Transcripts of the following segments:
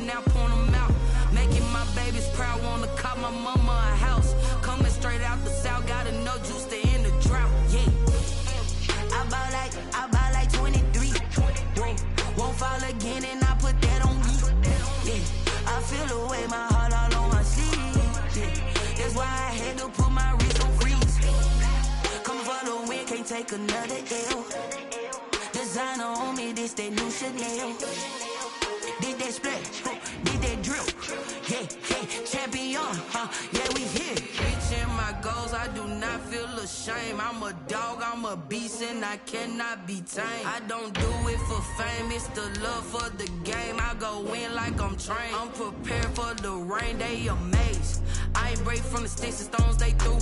competition, now point them out. Making my babies proud, wanna cop my mama a house. Coming straight out the south, got enough juice to end the drought. Yeah. I buy like 23. Whoa. Won't fall again, and I put that on me. Yeah. I feel the way, my heart all on my sleeve. Yeah. That's why I had to put my wrist on freeze. Coming for the win, can't take another L. Designer on me, this that new Chanel. Did that splash, did that drill. Yeah, champion, yeah, we here. Reaching my goals, I do not feel ashamed. I'm a dog, I'm a beast, and I cannot be tamed. I don't do it for fame, it's the love for the game. I go in like I'm trained. I'm prepared for the rain, they amazed. I ain't break from the sticks and stones they threw.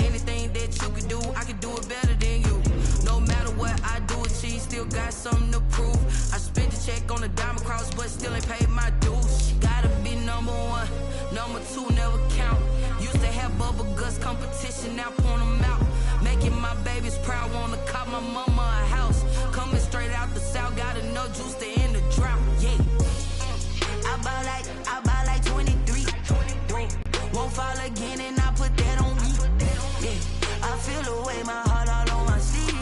Anything that you can do, I can do it better than you. No matter what I do, achieve, still got something to prove. I spent the check on the diamond cross, but still ain't paid my dues. Gotta be number one, number two never count. Used to have bubble guts competition, now point them out. Making my babies proud, wanna cop my mama a house. Coming straight out the south, got enough juice to end the drought. Yeah. I buy like 23. Won't fall again, and I put that on me. Yeah. I feel the way, my heart all on my sleeve.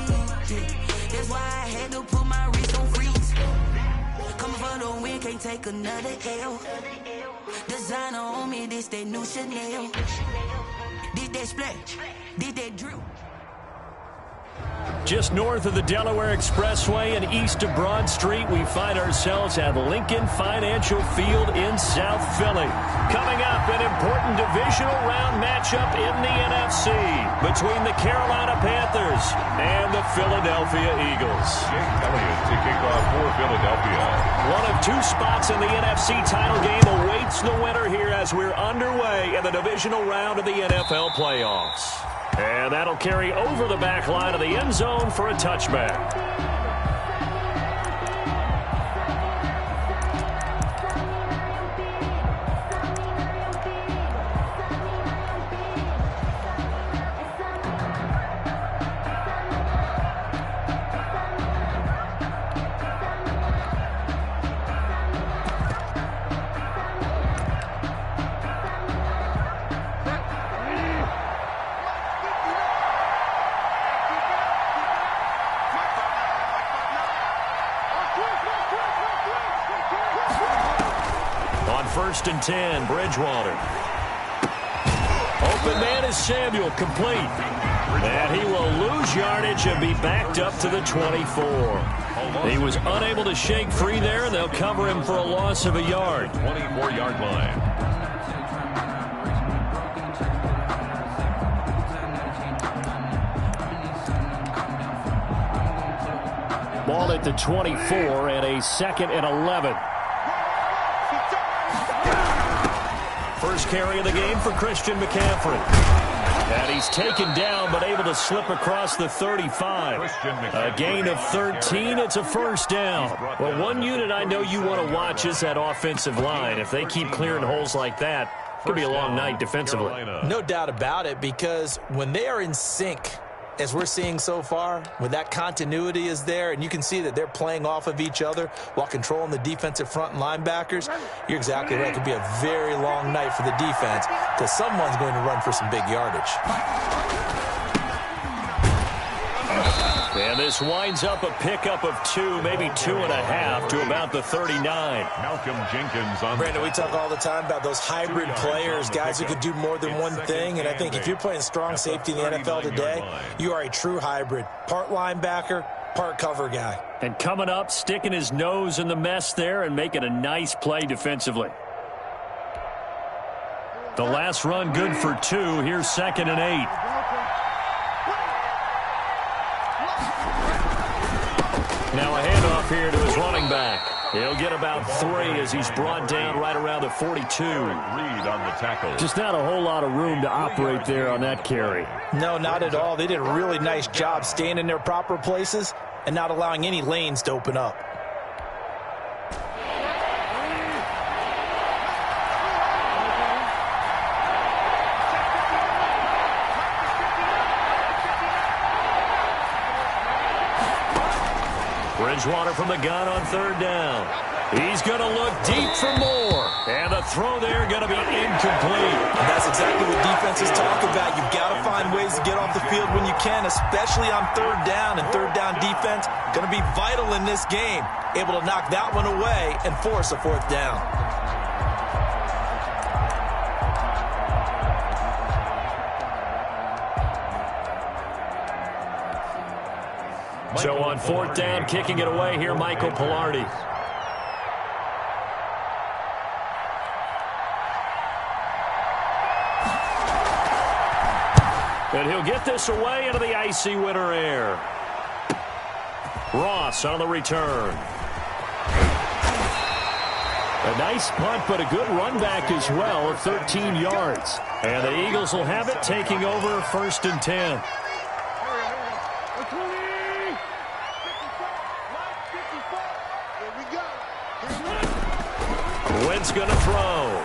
Yeah. That's why I had to put my wrist on freeze. Coming for the win, can't take another L. Designer on me, this that new Chanel. Did that splash, did that drill. Just north of the Delaware Expressway and east of Broad Street, we find ourselves at Lincoln Financial Field in South Philly. Coming up, an important divisional round matchup in the NFC between the Carolina Panthers and the Philadelphia Eagles. Jake Elliott to kick off for Philadelphia. One of two spots in the NFC title game awaits the winner here as we're underway in the divisional round of the NFL playoffs. And that'll carry over the back line of the end zone for a touchback. First and 10, Bridgewater. Open man is Samuel, complete. And he will lose yardage and be backed up to the 24. He was unable to shake free there, and they'll cover him for a loss of a yard. 24-yard line. Ball at the 24 and a 2nd and 11. First carry of the game for Christian McCaffrey. And he's taken down but able to slip across the 35. A gain of 13. It's a first down. Well, one unit I know you want to watch is that offensive line. If they keep clearing holes like that, it could be a long night defensively. No doubt about it, because when they are in sync, as we're seeing so far, when that continuity is there and you can see that they're playing off of each other while controlling the defensive front and linebackers, you're exactly right. It could be a very long night for the defense because someone's going to run for some big yardage. And this winds up a pickup of 2, maybe 2.5 to about the 39. Malcolm Jenkins on. Brandon, we talk all the time about those hybrid players, guys who could do more than one thing. And I think if you're playing strong safety in the NFL today, you are a true hybrid. Part linebacker, part cover guy. And coming up, sticking his nose in the mess there and making a nice play defensively. The last run good for 2. Here's 2nd and 8. Now a handoff here to his running back. He'll get about 3 as he's brought down right around the 42. Reed on the tackle. Just not a whole lot of room to operate there on that carry. No, not at all. They did a really nice job staying in their proper places and not allowing any lanes to open up. Bridgewater from the gun on 3rd down. He's going to look deep for more. the throw there going to be incomplete. And that's exactly what defenses talk about. You've got to find ways to get off the field when you can, especially on third down. And third down defense going to be vital in this game. Able to knock that one away and force a fourth down. So on fourth down, kicking it away here, Michael Pilardi. And he'll get this away into the icy winter air. Ross on the return. A nice punt, but a good run back as well of 13 yards. And the Eagles will have it, taking over 1st and 10. Wentz going to throw.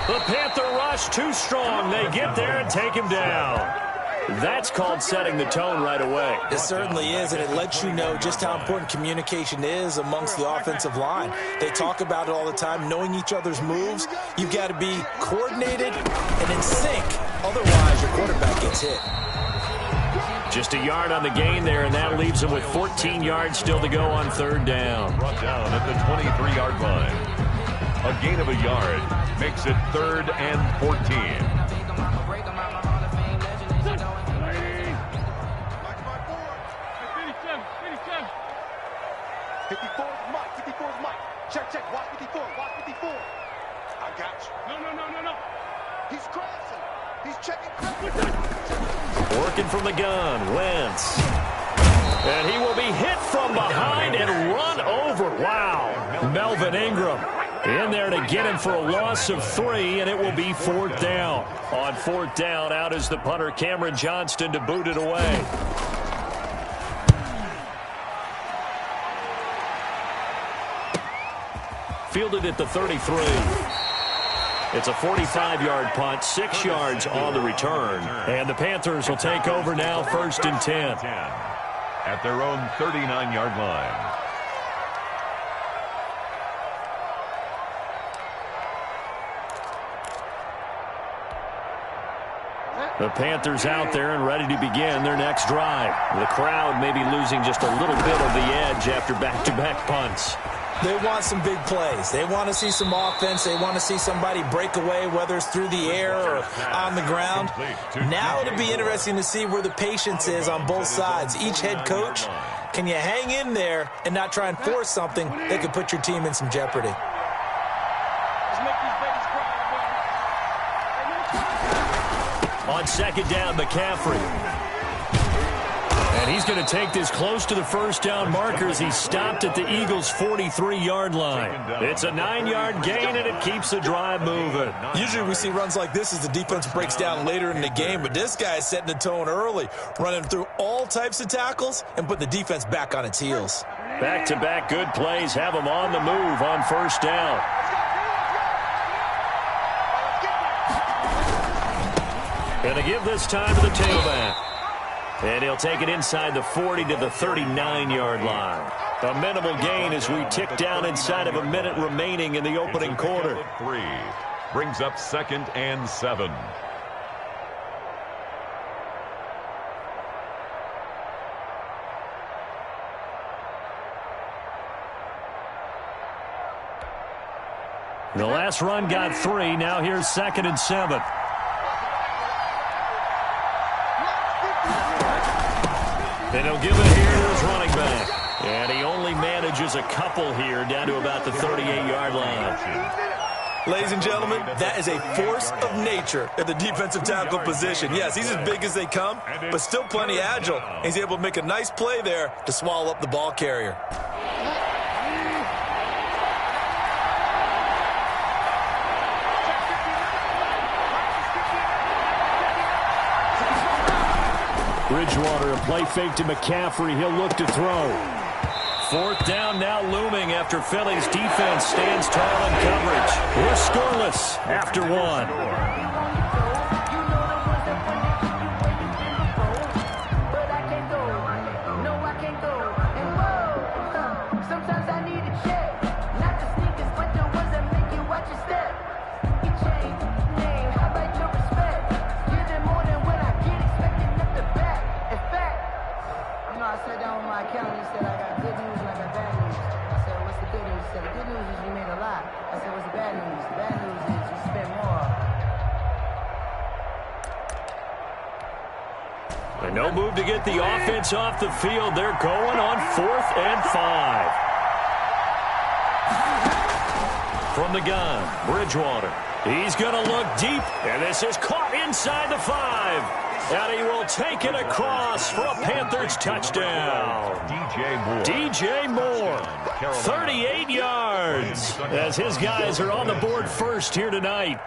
The Panther rush too strong. They get there and take him down. That's called setting the tone right away. It certainly is, and it lets you know just how important communication is amongst the offensive line. They talk about it all the time, knowing each other's moves. You've got to be coordinated and in sync. Otherwise, your quarterback gets hit. Just a yard on the gain there, and that leaves him with 14 yards still to go on third down. Brought down at the 23-yard line. A gain of a yard makes it 3rd and 14. Check. Watch 54. I got you. No. He's crossing. He's checking. Working from the gun, Wentz. And he will be hit from behind and run over. Wow. Melvin Ingram in there to get him for a loss of 3, and it will be 4th down. On 4th down, out is the punter, Cameron Johnston, to boot it away. Fielded at the 33. It's a 45-yard punt, 6 yards on the return. And the Panthers will take over now, 1st and 10. At their own 39-yard line. The Panthers out there and ready to begin their next drive. The crowd may be losing just a little bit of the edge after back-to-back punts. They want some big plays. They want to see some offense. They want to see somebody break away, whether it's through the air or on the ground. Now it'll be interesting to see where the patience is on both sides. Each head coach, can you hang in there and not try and force something that could put your team in some jeopardy? On 2nd down, McCaffrey. And he's going to take this close to the first down markers. He's stopped at the Eagles' 43-yard line. It's a 9-yard gain, and it keeps the drive moving. Usually we see runs like this as the defense breaks down later in the game, but this guy is setting the tone early, running through all types of tackles and put the defense back on its heels. Back-to-back good plays have him on the move on 1st down. Going to give this time to the tailback. And he'll take it inside the 40 to the 39-yard line. A minimal gain as we tick down inside of a minute remaining in the opening quarter. 3 brings up 2nd and 7. The last run got 3. Now here's 2nd and 7. And he'll give it here to his running back. And he only manages a couple here down to about the 38-yard line. Ladies and gentlemen, that is a force of nature at the defensive tackle position. Yes, he's as big as they come, but still plenty agile. He's able to make a nice play there to swallow up the ball carrier. Bridgewater, a play fake to McCaffrey. He'll look to throw. 4th down now looming after Philly's defense stands tall in coverage. We're scoreless after 1. And no move to get the offense off the field. They're going on 4th and 5. From the gun, Bridgewater. He's going to look deep, and this is caught inside the 5. And he will take it across for a Panthers touchdown. DJ Moore, 38 yards, as his guys are on the board first here tonight.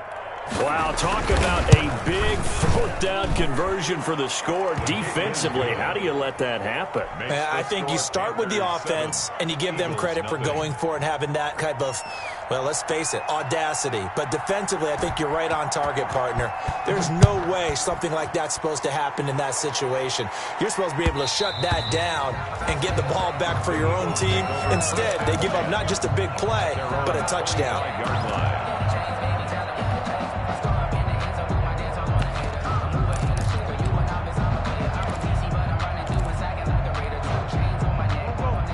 Wow, talk about a big 4th down conversion for the score. Defensively, how do you let that happen? I think you start with the offense, and you give them credit for going for it and having that type of, well, let's face it, audacity. But defensively, I think you're right on target, partner. There's no way something like that's supposed to happen in that situation. You're supposed to be able to shut that down and get the ball back for your own team. Instead, they give up not just a big play, but a touchdown.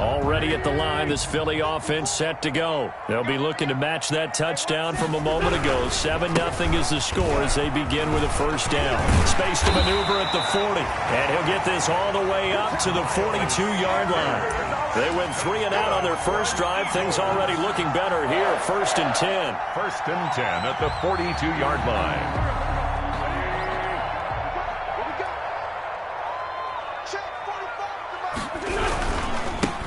Already at the line, this Philly offense set to go. They'll be looking to match that touchdown from a moment ago. 7-0 is the score as they begin with a 1st down. Space to maneuver at the 40. And he'll get this all the way up to the 42-yard line. They went 3 and out on their first drive. Things already looking better here. 1st and 10. 1st and 10 at the 42-yard line.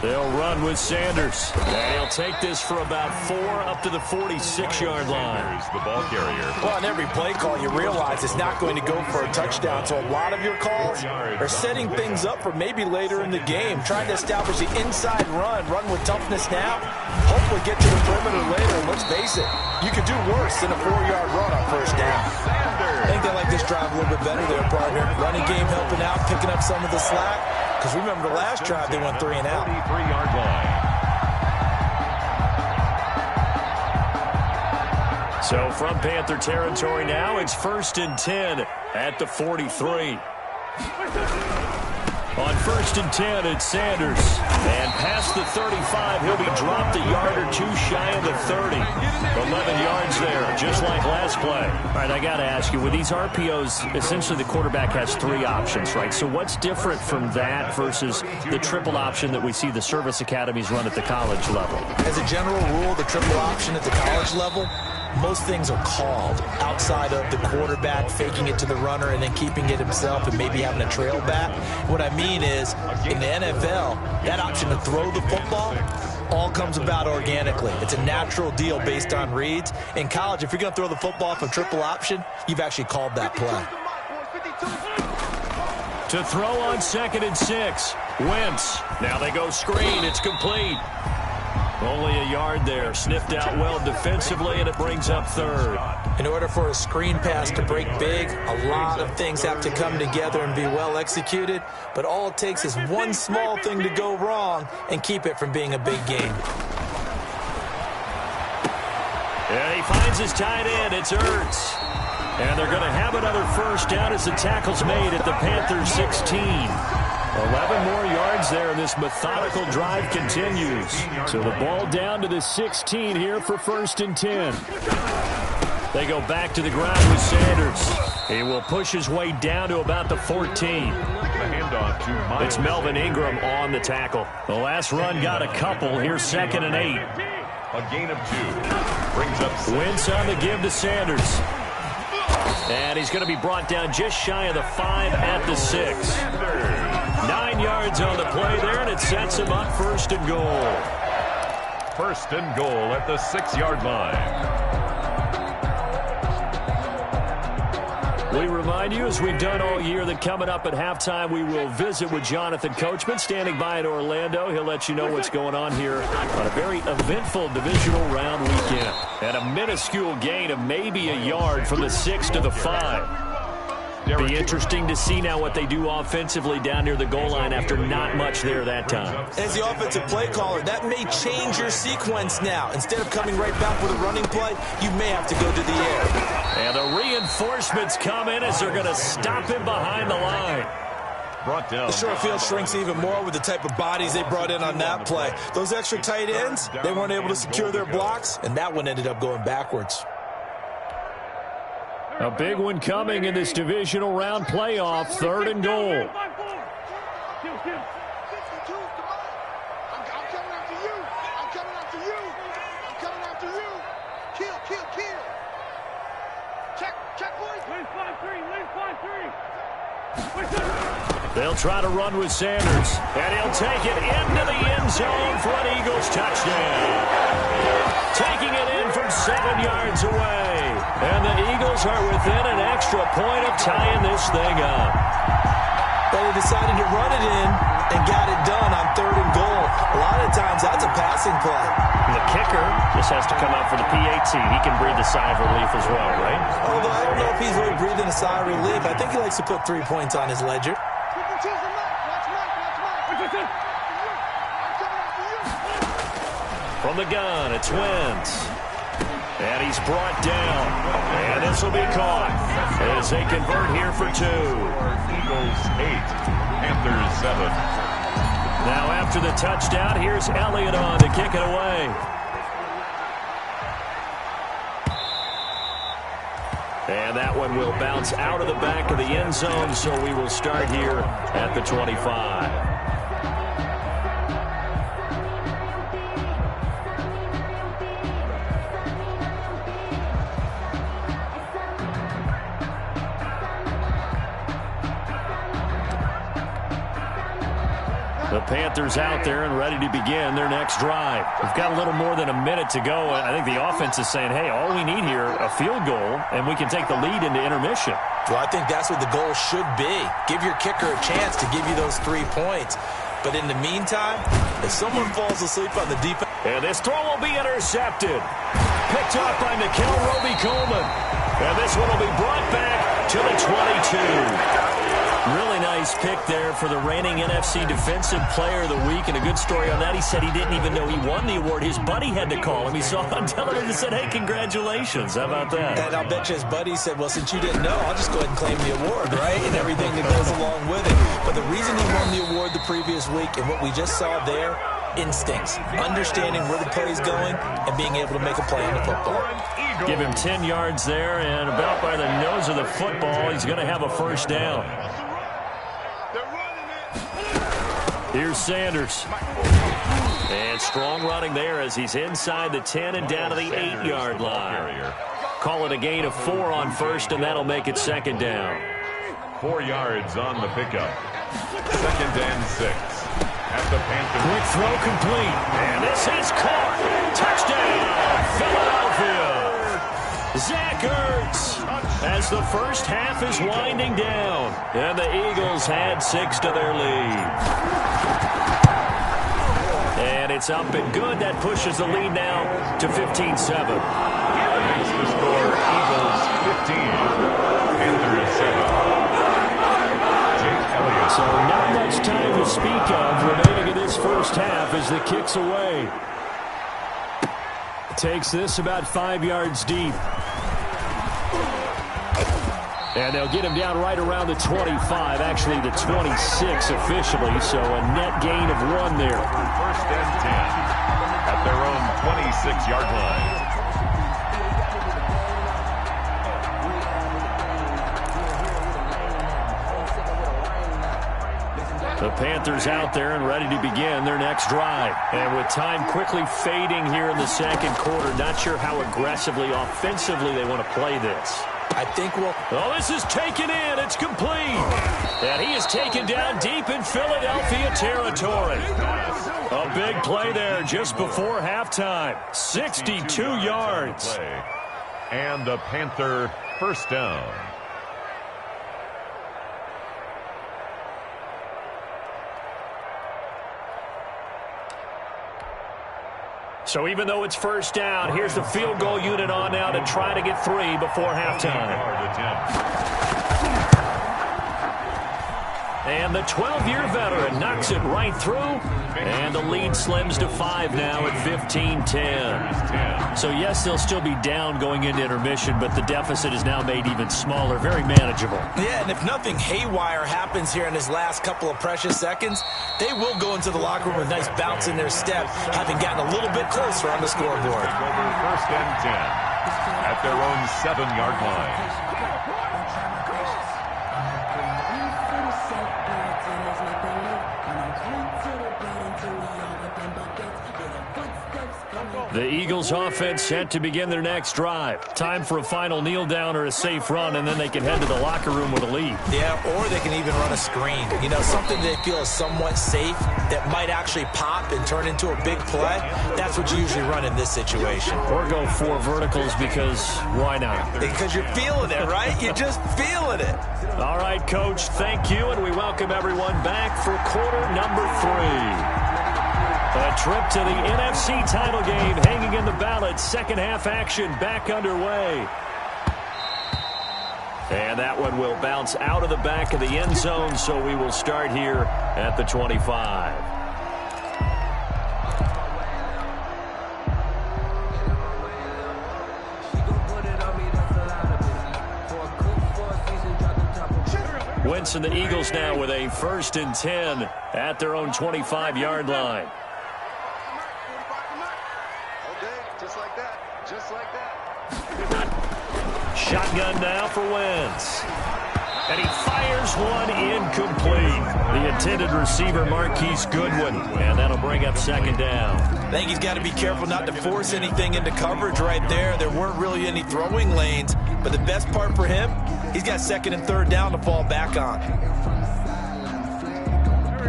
They'll run with Sanders. And he'll take this for about 4 up to the 46-yard line. The ball carrier. Well, on every play call, you realize it's not going to go for a touchdown. So a lot of your calls are setting things up for maybe later in the game, trying to establish the inside run with toughness now, hopefully get to the perimeter later. And let's face it, you could do worse than a 4-yard run on 1st down. I think they like this drive a little bit better there, partner. Running game helping out, picking up some of the slack. Because remember, the last drive, they went 3 and out. 43-yard line. So from Panther territory now, it's 1st and 10 at the 43. On 1st and 10, it's Sanders. And past the 35, he'll be dropped a yard or 2 shy of the 30. 11 yards there, just like last play. All right, I got to ask you, with these RPOs, essentially the quarterback has 3 options, right? So what's different from that versus the triple option that we see the service academies run at the college level? As a general rule, the triple option at the college level, most things are called outside of the quarterback faking it to the runner and then keeping it himself and maybe having a trail back. What I mean is, in the NFL, that option to throw the football all comes about organically. It's a natural deal based on reads. In college, if you're going to throw the football from triple option, you've actually called that play. To throw on 2nd and 6, Wentz. Now they go screen. It's complete. Only a yard there. Sniffed out well defensively, and it brings up 3rd. In order for a screen pass to break big, a lot of things have to come together and be well executed. But all it takes is one small thing to go wrong and keep it from being a big game. And he finds his tight end. It's Ertz. And they're going to have another 1st down as the tackle's made at the Panthers 16. 11 more yards there, and this methodical drive continues. So the ball down to the 16 here for 1st and 10. They go back to the ground with Sanders. He will push his way down to about the 14. It's Melvin Ingram on the tackle. The last run got a couple. Here's 2nd and 8. A gain of 2. Brings up 6. Wentz on the give to Sanders. And he's going to be brought down just shy of the 5 at the 6. 9 yards on the play there, and it sets him up 1st and goal. 1st and goal at the 6-yard line. We remind you, as we've done all year, that coming up at halftime, we will visit with Jonathan Coachman, standing by in Orlando. He'll let you know what's going on here on a very eventful divisional round weekend. And a minuscule gain of maybe a yard from the 6 to the 5. Be interesting to see now what they do offensively down near the goal line after not much there that time. As the offensive play caller, that may change your sequence now. Instead of coming right back with a running play, you may have to go to the air. And the reinforcements come in as they're going to stop him behind the line. The short field shrinks even more with the type of bodies they brought in on that play. Those extra tight ends, they weren't able to secure their blocks, and that one ended up going backwards. A big one coming in this divisional round playoff, 3rd and goal. Kill, kill, kill. Check, boys. Lane 5-3. They'll try to run with Sanders, and he'll take it into the end zone for an Eagles touchdown. Taking it in from 7 yards away, and the Eagles are within an extra point of tying this thing up. But they decided to run it in and got it done on 3rd and goal. A lot of times that's a passing play. And the kicker just has to come out for the PAT. He can breathe a sigh of relief as well, right? Although I don't know if he's really breathing a sigh of relief. I think he likes to put 3 points on his ledger. From the gun, it's Wentz. And he's brought down. And this will be caught as they convert here for 2. Eagles 8, Panthers 7. Now after the touchdown, here's Elliott on to kick it away. And that one will bounce out of the back of the end zone, so we will start here at the 25. The Panthers out there and ready to begin their next drive. We've got a little more than a minute to go. I think the offense is saying, hey, all we need here, a field goal, and we can take the lead into intermission. Well, I think that's what the goal should be. Give your kicker a chance to give you those 3 points. But in the meantime, if someone falls asleep on the defense... And this throw will be intercepted. Picked off by Nikel Roby-Coleman. And this one will be brought back to the 22. Really nice pick there for the reigning NFC Defensive Player of the Week. And a good story on that. He said he didn't even know he won the award. His buddy had to call him. He saw it on television and said, hey, congratulations. How about that? And I'll bet you his buddy said, well, since you didn't know, I'll just go ahead and claim the award, right? And everything that goes along with it. But the reason he won the award the previous week and what we just saw there, instincts, understanding where the play is going and being able to make a play on the football. Give him 10 yards there, and about by the nose of the football, he's going to have a first down. Here's Sanders. And strong running there as he's inside the 10 and down to the 8-yard line. Call it a gain of 4 on first, and that'll make it second down. 4 yards on the pickup. 2nd and 6. At the Panthers. Quick throw complete. And this is caught. Touchdown, Philadelphia. Zach Ertz as the first half is winding down. And the Eagles add 6 to their lead. And it's up and good. That pushes the lead now to 15-7. Makes the score Eagles 15, Panthers 7. So not much time to speak of remaining in this first half as the kick's away. Takes this about 5 yards deep. And they'll get him down right around the 25, actually the 26 officially, so a net gain of 1 there. 1st and 10 at their own 26-yard line. The Panthers out there and ready to begin their next drive. And with time quickly fading here in the second quarter, not sure how aggressively, offensively they want to play this. I think we'll... Oh, this is taken in. It's complete. And he is taken down deep in Philadelphia territory. A big play there just before halftime. 62 yards. And a Panther first down. So even though it's first down, here's the field goal unit on now to try to get 3 before halftime. And the 12-year veteran knocks it right through. And the lead slims to 5 now at 15-10. So yes, they'll still be down going into intermission, but the deficit is now made even smaller, very manageable. Yeah, and if nothing haywire happens here in his last couple of precious seconds, they will go into the locker room with a nice bounce in their step, having gotten a little bit closer on the scoreboard. 1st and 10 at their own 7-yard line. The Eagles offense set to begin their next drive. Time for a final kneel down or a safe run, and then they can head to the locker room with a lead. Yeah, or they can even run a screen. You know, something they feel is somewhat safe that might actually pop and turn into a big play. That's what you usually run in this situation. Or go 4 verticals because why not? Because you're feeling it, right? You're just feeling it. All right, Coach, thank you, and we welcome everyone back for quarter number 3. A trip to the NFC title game hanging in the balance. Second half action back underway. And that one will bounce out of the back of the end zone, so we will start here at the 25. Wentz and the Eagles now with a 1st and 10 at their own 25-yard line. Shotgun now for Wentz. And he fires one incomplete. The intended receiver, Marquise Goodwin. And that'll bring up 2nd down. I think he's got to be careful not to force anything into coverage right there. There weren't really any throwing lanes. But the best part for him, he's got 2nd and 3rd down to fall back on.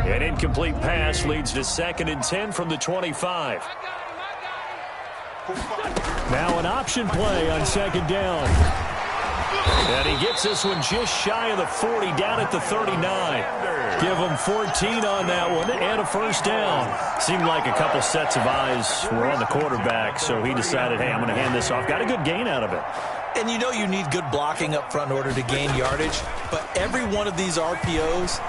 An incomplete pass leads to 2nd and 10 from the 25. Now an option play on 2nd down. And he gets this one just shy of the 40, down at the 39. Give him 14 on that one and a 1st down. Seemed like a couple sets of eyes were on the quarterback, so he decided, hey, I'm going to hand this off. Got a good gain out of it. And you know you need good blocking up front in order to gain yardage, but every one of these RPOs,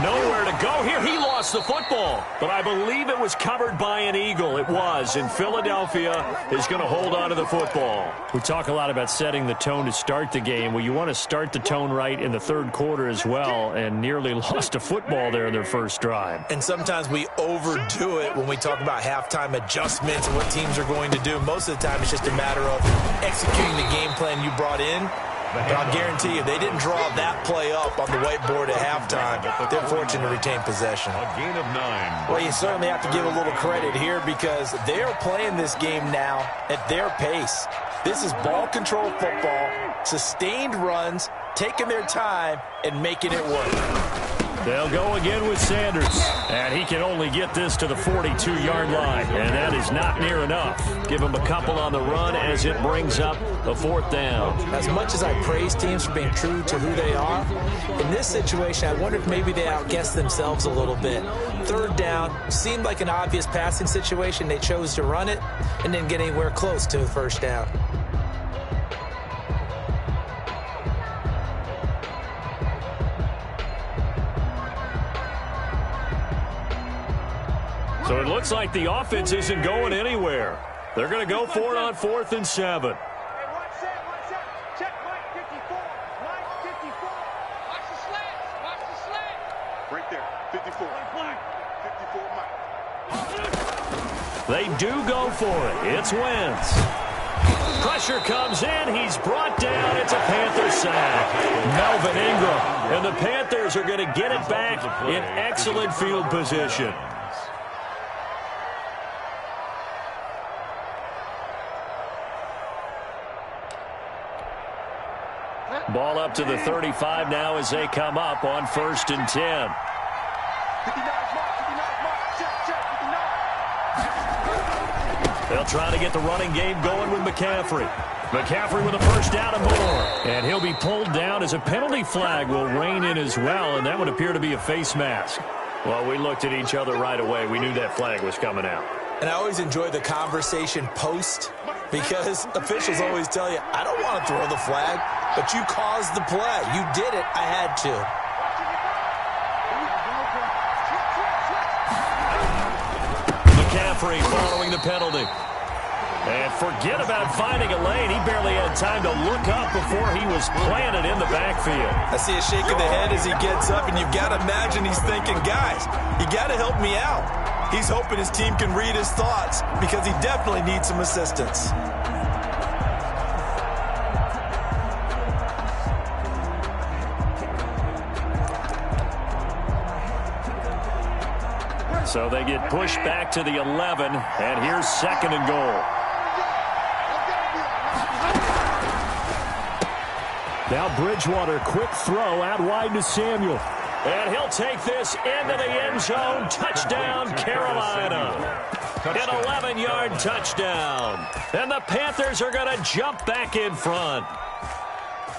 nowhere to go here. He lost the football, but I believe it was covered by an Eagle. It was, and Philadelphia is going to hold on to the football. We talk a lot about setting the tone to start the game. Well, you want to start the tone right in the 3rd quarter as well, and nearly lost a football there in their first drive. And sometimes we overdo it when we talk about halftime adjustments and what teams are going to do. Most of the time it's just a matter of executing the game plan you brought in. But I'll guarantee you, they didn't draw that play up on the whiteboard at halftime. They're fortunate to retain possession. A gain of 9. Well, you certainly have to give a little credit here because they are playing this game now at their pace. This is ball control football, sustained runs, taking their time, and making it work. They'll go again with Sanders, and he can only get this to the 42-yard line, and that is not near enough. Give him a couple on the run as it brings up a 4th down. As much as I praise teams for being true to who they are, in this situation, I wonder if maybe they outguessed themselves a little bit. 3rd down seemed like an obvious passing situation. They chose to run it and didn't get anywhere close to the 1st down. So it looks like the offense isn't going anywhere. They're going to go for it on 4th and 7. Hey, one set. Check Mike 54. Mike 54. Watch the slants. Right there, 54. 54 Mike. They do go for it. It's Wentz. Pressure comes in. He's brought down. It's a Panther sack. Melvin Ingram. And the Panthers are going to get it back in excellent field position. Ball up to the 35 now as they come up on 1st and 10. 59 mark. Check, 59. They'll try to get the running game going with McCaffrey. McCaffrey with a 1st down and more. And he'll be pulled down as a penalty flag will rein in as well, and that would appear to be a face mask. Well, we looked at each other right away. We knew that flag was coming out. And I always enjoy the conversation post because officials always tell you, I don't want to throw the flag, but you caused the play. You did it. I had to. McCaffrey following the penalty. And forget about finding a lane. He barely had time to look up before he was planted in the backfield. I see a shake of the head as he gets up, and you've got to imagine he's thinking, guys, you got to help me out. He's hoping his team can read his thoughts because he definitely needs some assistance. So they get pushed back to the 11, and here's 2nd and goal. Now Bridgewater, quick throw out wide to Samuel. And he'll take this into the end zone. Touchdown, Carolina. An 11-yard touchdown. And the Panthers are going to jump back in front.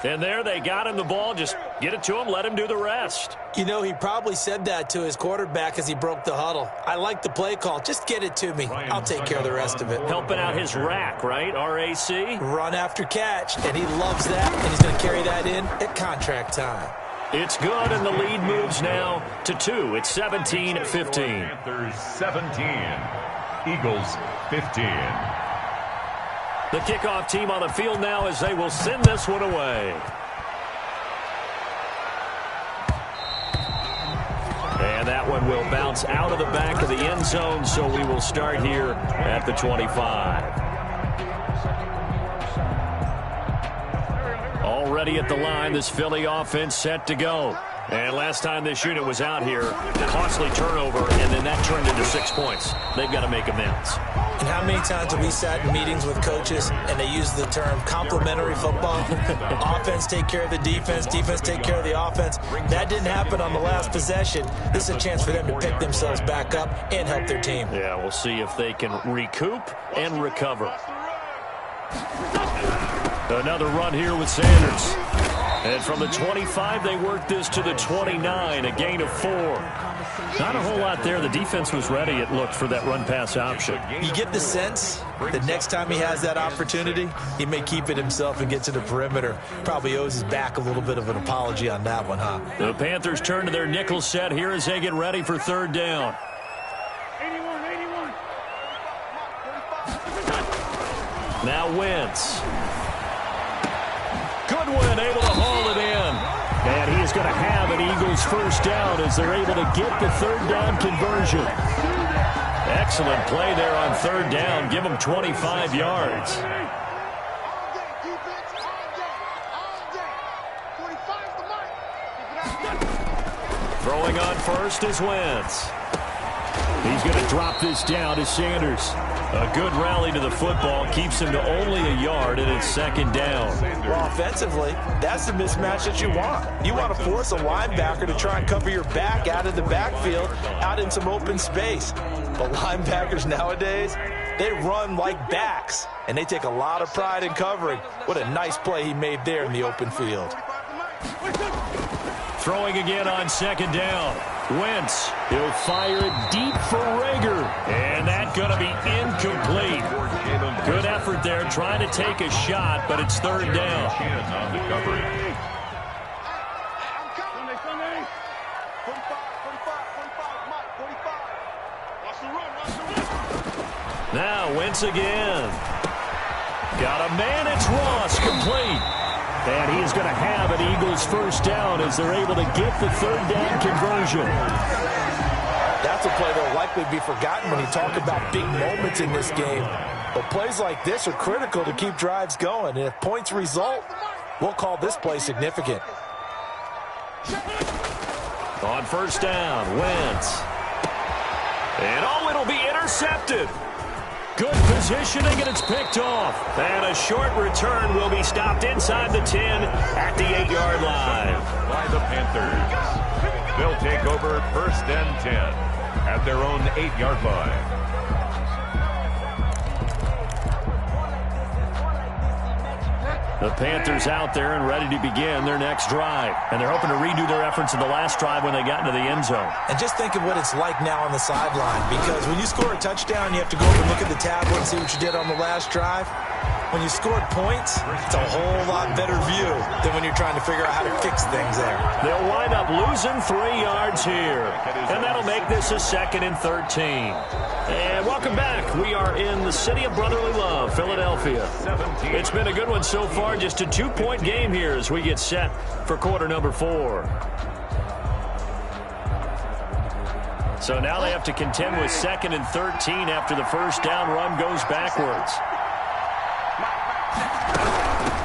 And there they got him the ball. Just get it to him, let him do the rest. You know, he probably said that to his quarterback as he broke the huddle. I like the play call. Just get it to me. I'll take care of the rest of it. Helping out his rack, right? RAC? Run after catch, and he loves that, and he's going to carry that in at contract time. It's good, and the lead moves now to 2. It's 17-15. Panthers 17, Eagles 15. The kickoff team on the field now as they will send this one away. And that one will bounce out of the back of the end zone, so we will start here at the 25. Already at the line, this Philly offense set to go. And last time this unit was out here, costly turnover, and then that turned into 6 points. They've got to make amends. And how many times have we sat in meetings with coaches and they use the term complementary football? Offense take care of the defense, defense take care of the offense. That didn't happen on the last possession. This is a chance for them to pick themselves back up and help their team. Yeah, we'll see if they can recoup and recover. Another run here with Sanders. And from the 25, they work this to the 29, a gain of 4. Not a whole lot there. The defense was ready, it looked, for that run-pass option. You get the sense that next time he has that opportunity, he may keep it himself and get to the perimeter. Probably owes his back a little bit of an apology on that one, huh? The Panthers turn to their nickel set here as they get ready for 3rd down. 81. Now Wentz. Goodwin able to haul it in. And he is going to have an Eagles 1st down as they're able to get the 3rd down conversion. Excellent play there on 3rd down. Give them 25 yards. Throwing on first is Wentz. He's going to drop this down to Sanders. A good rally to the football keeps him to only a yard, and it's 2nd down. Well, offensively, that's the mismatch that you want. You want to force a linebacker to try and cover your back out of the backfield, out in some open space. But linebackers nowadays, they run like backs, and they take a lot of pride in covering. What a nice play he made there in the open field. Throwing again on 2nd down. Wentz, he'll fire it deep for Rager. And that's going to be incomplete. Good effort there trying to take a shot, but it's 3rd down. Now Wentz again. Got a man, it's Ross, complete. And he is going to have an Eagles 1st down as they're able to get the 3rd down conversion. That's a play that will likely be forgotten when you talk about big moments in this game. But plays like this are critical to keep drives going. And if points result, we'll call this play significant. On 1st down, Wentz. And it'll be intercepted. Good positioning, and it's picked off. And a short return will be stopped inside the 10 at the 8-yard line. By the Panthers. They'll take over 1st and 10 at their own 8-yard line. The Panthers out there and ready to begin their next drive. And they're hoping to redo their efforts in the last drive when they got into the end zone. And just think of what it's like now on the sideline. Because when you score a touchdown, you have to go over and look at the tablet and see what you did on the last drive. When you scored points, it's a whole lot better view than when you're trying to figure out how to fix things there. They'll wind up losing 3 yards here. And that'll make this a 2nd and 13. And welcome back. We are in the city of brotherly love, Philadelphia. It's been a good one so far. Just a 2-point game here as we get set for quarter number 4. So now they have to contend with 2nd and 13 after the 1st down run goes backwards.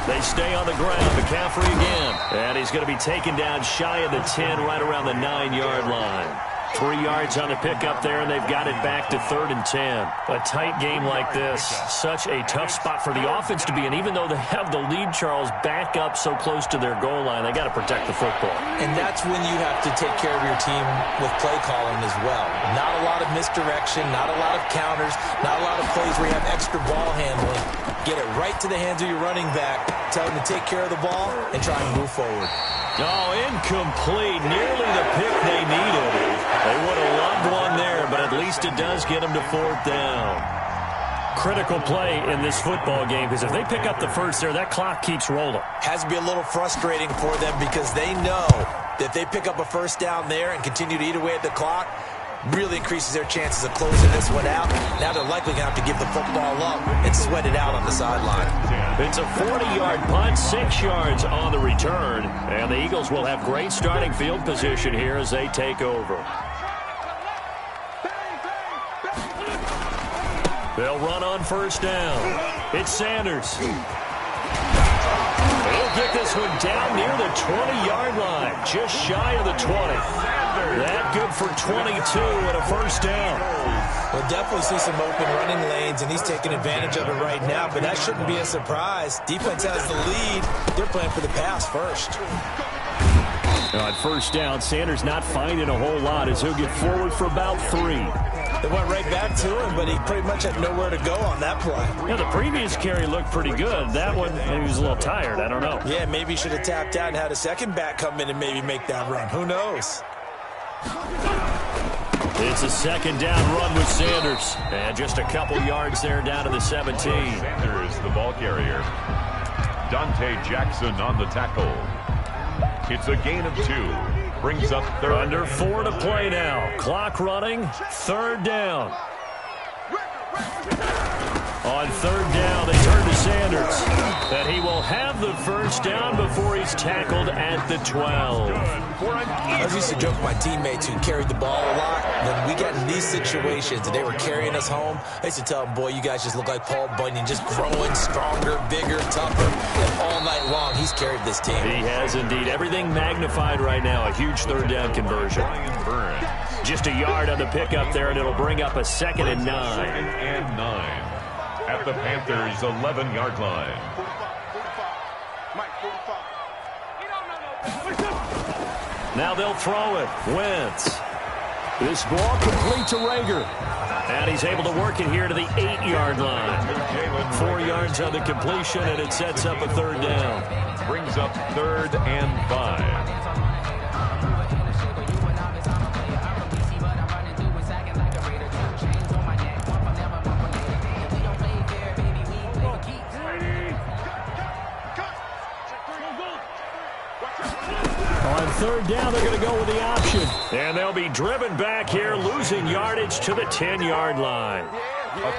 They stay on the ground. McCaffrey again. And he's going to be taken down shy of the 10, right around the 9-yard line. 3 yards on the pickup there, and they've got it back to 3rd and 10. A tight game like this, such a tough spot for the offense to be in. Even though they have the lead, Charles, back up so close to their goal line, they got to protect the football. And that's when you have to take care of your team with play calling as well. Not a lot of misdirection, not a lot of counters, not a lot of plays where you have extra ball handling. Get it right to the hands of your running back, tell them to take care of the ball, and try and move forward. Oh, incomplete. Nearly the pick they needed. They would have loved one there, but at least it does get them to 4th down. Critical play in this football game, because if they pick up the first there, that clock keeps rolling. Has to be a little frustrating for them because they know that if they pick up a first down there and continue to eat away at the clock, really increases their chances of closing this one out. Now they're likely going to have to give the football up and sweat it out on the sideline. It's a 40-yard punt, 6 yards on the return, and the Eagles will have great starting field position here as they take over. They'll run on first down. It's Sanders. He'll get this one down near the 20-yard line, just shy of the 20. That good for 22 and a first down. We'll definitely see some open running lanes, and he's taking advantage of it right now, but that shouldn't be a surprise. Defense has the lead. They're playing for the pass first. On first down, Sanders not finding a whole lot as he'll get forward for about 3. They went right back to him, but he pretty much had nowhere to go on that play. Yeah, the previous carry looked pretty good. That one, maybe he was a little tired. I don't know. Yeah, maybe he should have tapped out and had a second back come in and maybe make that run. Who knows? It's a second down run with Sanders. And just a couple yards there down to the 17. Sanders, the ball carrier. Dante Jackson on the tackle. It's a gain of 2. Brings up 3rd. Under 4 to play now. Clock running. 3rd down. On 3rd down, they turn to Sanders. That he will have the first down before he's tackled at the 12. I used to joke with my teammates who carried the ball a lot. When we got in these situations and they were carrying us home, I used to tell them, boy, you guys just look like Paul Bunyan, just growing stronger, bigger, tougher. And all night long, he's carried this team. He has indeed. Everything magnified right now. A huge 3rd down conversion. Just a yard on the pickup there, and it'll bring up a 2nd and 9. 2nd and 9. At the Panthers' 11-yard line. Now they'll throw it. Wentz. This ball complete to Rager. And he's able to work it here to the 8-yard line. 4 yards on the completion, and it sets up a 3rd down. Brings up 3rd and 5. On 3rd down, they're going to go with the option. And they'll be driven back here, losing yardage to the 10-yard line.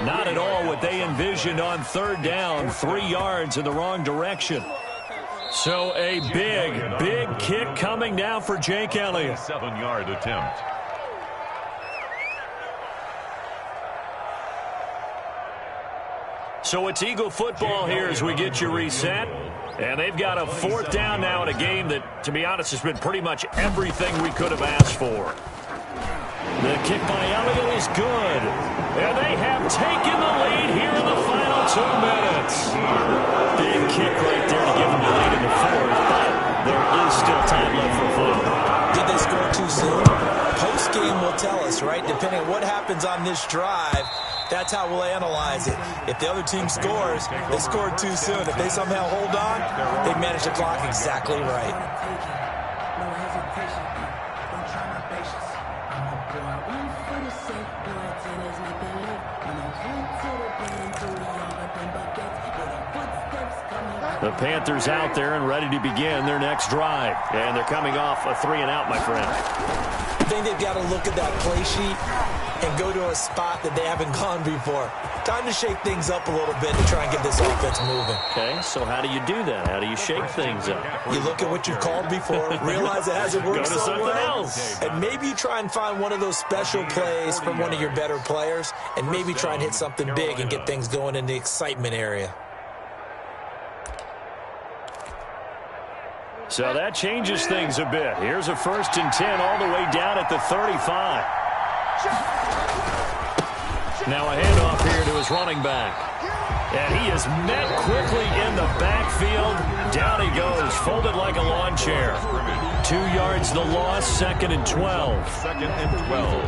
Not at all what they envisioned on 3rd down. 3 yards in the wrong direction. So a big kick coming now for Jake Elliott. 7-yard attempt. So it's Eagle football here as we get you reset. And they've got a 4th down now in a game that, to be honest, has been pretty much everything we could have asked for. The kick by Elliott is good. And they have taken the lead here in the final 2 minutes. Big kick right there to give them the lead in the 4th, but there is still time left for football. Did they score too soon? Post-game will tell us, right? Depending on what happens on this drive, that's how we'll analyze it. If the other team scores, they scored too soon. If they somehow hold on, they manage the clock exactly right. The Panthers out there and ready to begin their next drive. And they're coming off a 3-and-out, my friend. I think they've got to look at that play sheet and go to a spot that they haven't gone before. Time to shake things up a little bit to try and get this offense moving. Okay, so how do you do that? How do you shake things up? You look at what you called before, realize it hasn't worked Go to something else. and maybe you try and find one of those special plays from one of your better players, and maybe try and hit something big and get things going in the excitement area. So that changes things a bit. Here's a 1st and 10 all the way down at the 35. Now a handoff here to his running back. And he is met quickly in the backfield. Down he goes, folded like a lawn chair. 2 yards the loss, 2nd and 12. 2nd and 12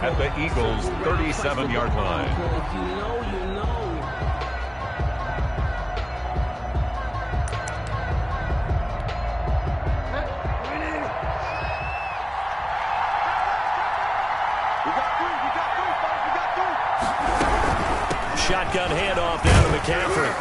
at the Eagles' 37-yard line. Shotgun handoff down to McCaffrey.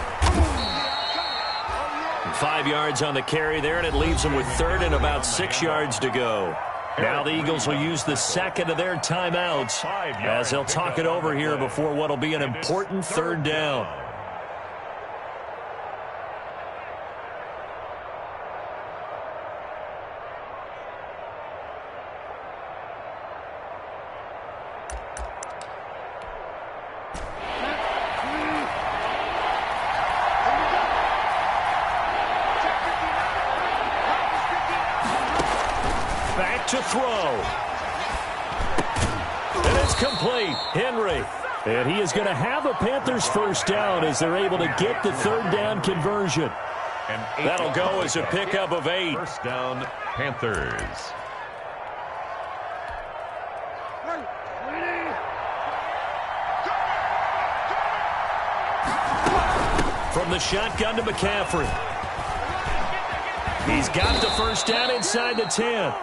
5 yards on the carry there, and it leaves them with 3rd and about 6 yards to go. Now the Eagles will use the 2nd of their timeouts as they'll talk it over here before what will be an important 3rd down. To throw. And it's complete. Henry. And he is going to have a Panthers 1st down as they're able to get the 3rd down conversion. That'll go as a pickup of 8. 1st down, Panthers. From the shotgun to McCaffrey. He's got the 1st down inside the 10.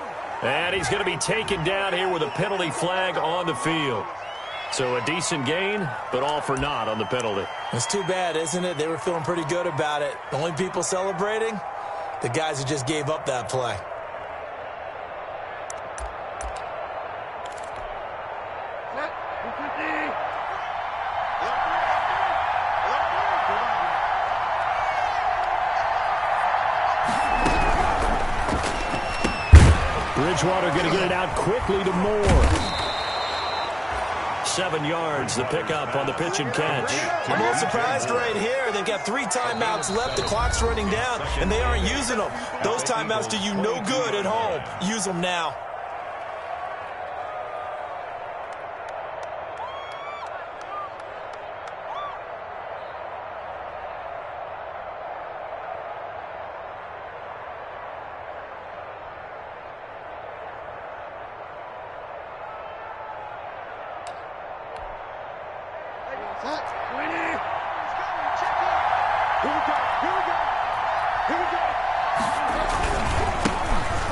And he's going to be taken down here with a penalty flag on the field. So a decent gain, but all for naught on the penalty. It's too bad, isn't it? They were feeling pretty good about it. The only people celebrating, the guys who just gave up that play. Bridgewater going to get it out quickly to Moore. 7 yards, the pickup on the pitch and catch. I'm a little surprised right here. They've got 3 timeouts left. The clock's running down, and they aren't using them. Those timeouts do you no good at home. Use them now.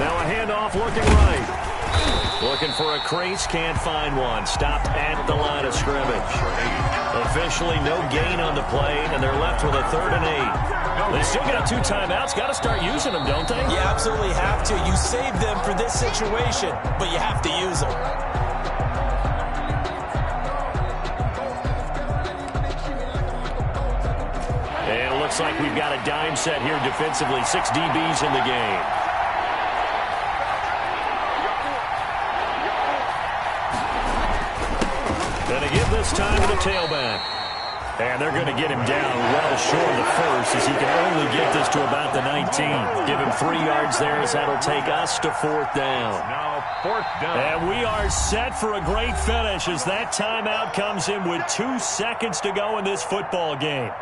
Now a handoff looking right. Looking for a crease, can't find one. Stopped at the line of scrimmage. Officially no gain on the play, and they're left with a 3rd and 8. They still got 2 timeouts. Got to start using them, don't they? You absolutely have to. You save them for this situation, but you have to use them. And it looks like we've got a dime set here defensively. 6 DBs in the game. And they give this time to the tailback. And they're going to get him down well short of the 1st as he can only get this to about the 19. Give him 3 yards there as that'll take us to 4th down. Now 4th down. And we are set for a great finish as that timeout comes in with 2 seconds to go in this football game.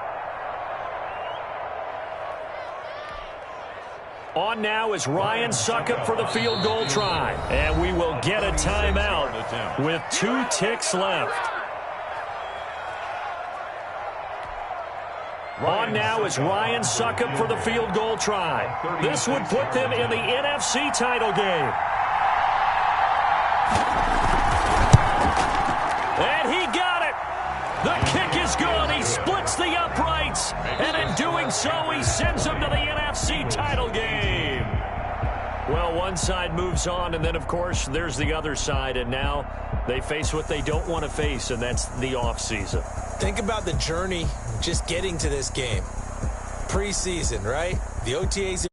On now is Ryan Suckup for the field goal try. And we will get a timeout with 2 ticks left. On now is Ryan Suckup for the field goal try. This would put them in the NFC title game. And he got it. The kick is good. He splits the uprights. And in doing so, he sends them to the NFC title game. Well, one side moves on, and then, of course, there's the other side. And now they face what they don't want to face, and that's the offseason. Think about the journey just getting to this game. Preseason, right? The OTAs